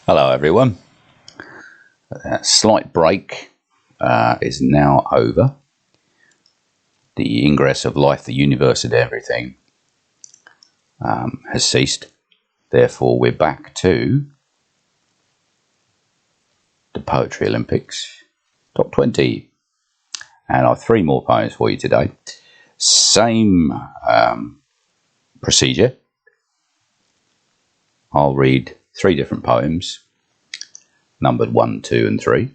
Hello everyone. A slight break is now over. The ingress of life, the universe and everything has ceased. Therefore we're back to the Poetry Olympics Top 20. And I've 3 more poems for you today. Same procedure. I'll read 3 different poems, numbered 1, 2 and 3.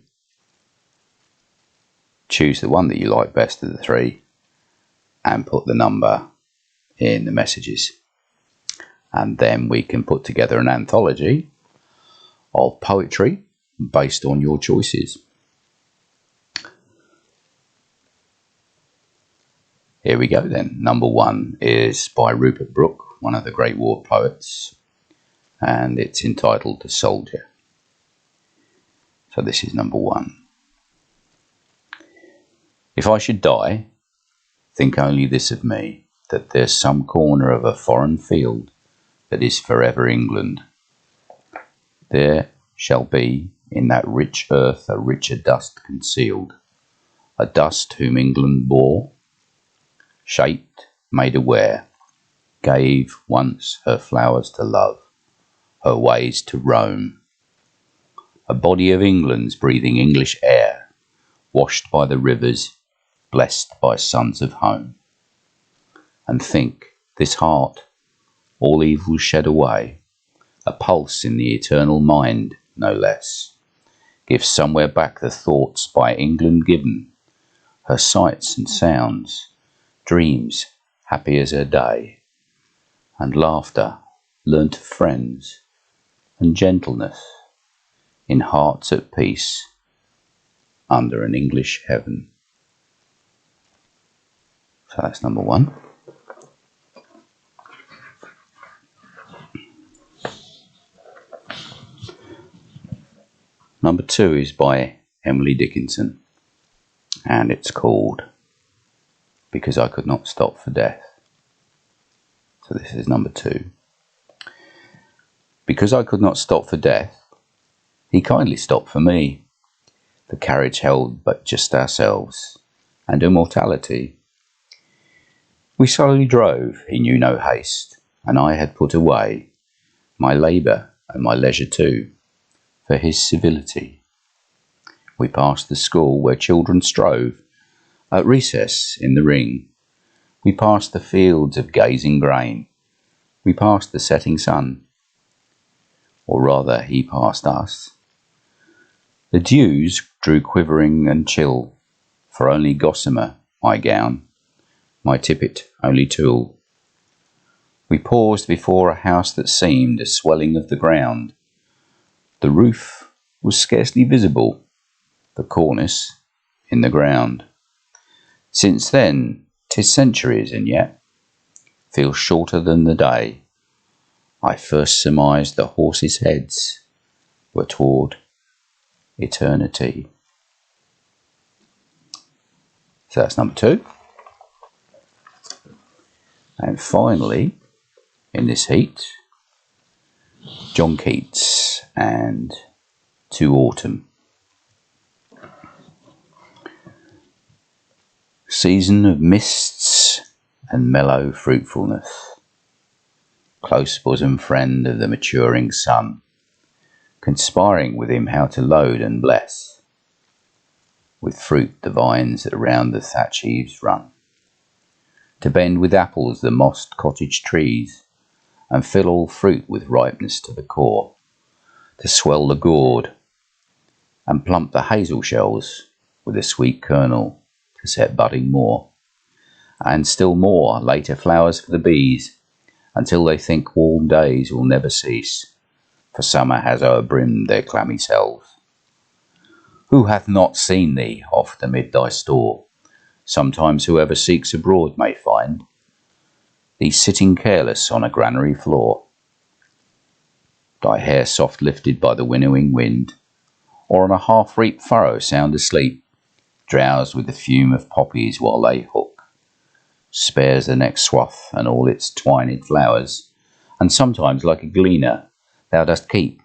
Choose the one that you like best of the 3 and put the number in the messages. And then we can put together an anthology of poetry based on your choices. Here we go then. Number 1 is by Rupert Brooke, one of the great war poets, and it's entitled The Soldier. So this is number 1. If I should die, think only this of me, that there's some corner of a foreign field that is forever England. There shall be in that rich earth a richer dust concealed, a dust whom England bore, shaped, made aware, gave once her flowers to love, her ways to roam. A body of England's breathing English air, washed by the rivers, blessed by sons of home. And think, this heart, all evil shed away, a pulse in the eternal mind, no less, gives somewhere back the thoughts by England given, her sights and sounds, dreams happy as her day, and laughter learnt of friends, and gentleness in hearts at peace under an English heaven. So that's number 1. Number 2 is by Emily Dickinson, and it's called Because I Could Not Stop for Death. So this is number 2. Because I could not stop for death, he kindly stopped for me. The carriage held but just ourselves and immortality. We slowly drove, he knew no haste, and I had put away my labour and my leisure too, for his civility. We passed the school where children strove at recess in the ring. We passed the fields of gazing grain. We passed the setting sun, or rather he passed us. The dews drew quivering and chill, for only gossamer my gown, my tippet only tulle. We paused before a house that seemed a swelling of the ground. The roof was scarcely visible, the cornice in the ground. Since then, 'tis centuries, and yet feels shorter than the day I first surmised the horses' heads were toward eternity. So that's number 2. And finally, in this heat, John Keats and To Autumn. Season of mists and mellow fruitfulness, close bosom friend of the maturing sun, conspiring with him how to load and bless with fruit the vines that around the thatch eaves run, to bend with apples the mossed cottage trees, and fill all fruit with ripeness to the core, to swell the gourd, and plump the hazel shells with a sweet kernel, to set budding more, and still more later flowers for the bees, until they think warm days will never cease, for summer has o'erbrimmed their clammy selves. Who hath not seen thee oft amid thy store? Sometimes whoever seeks abroad may find thee sitting careless on a granary floor, thy hair soft lifted by the winnowing wind, or on a half-reaped furrow sound asleep, drowsed with the fume of poppies while they hook, spares the next swath and all its twined flowers, and sometimes like a gleaner thou dost keep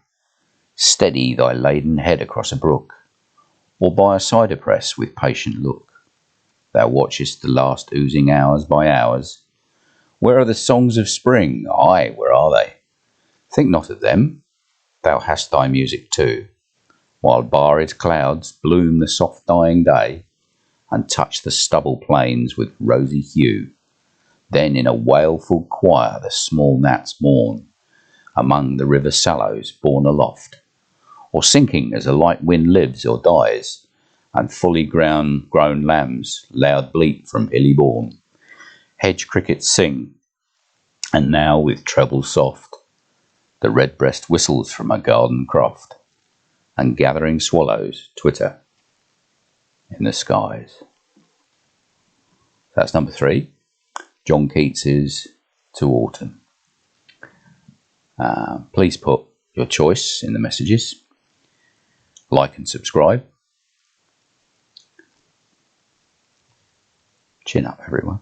Steady thy laden head across a brook, or by a cider press with patient look. Thou watchest the last oozing hours by hours. Where are the songs of spring? Aye, where are they? Think not of them. Thou hast thy music too, while barred clouds bloom the soft dying day, and touch the stubble plains with rosy hue. Then in a wailful choir the small gnats mourn, among the river sallows borne aloft, or sinking as a light wind lives or dies, and fully grown lambs loud bleat from hilly bourne. Hedge crickets sing, and now with treble soft the redbreast whistles from a garden croft, and gathering swallows twitter in the skies. That's number 3. John Keats's To Autumn. Please put your choice in the messages. Like and subscribe. Chin up, everyone.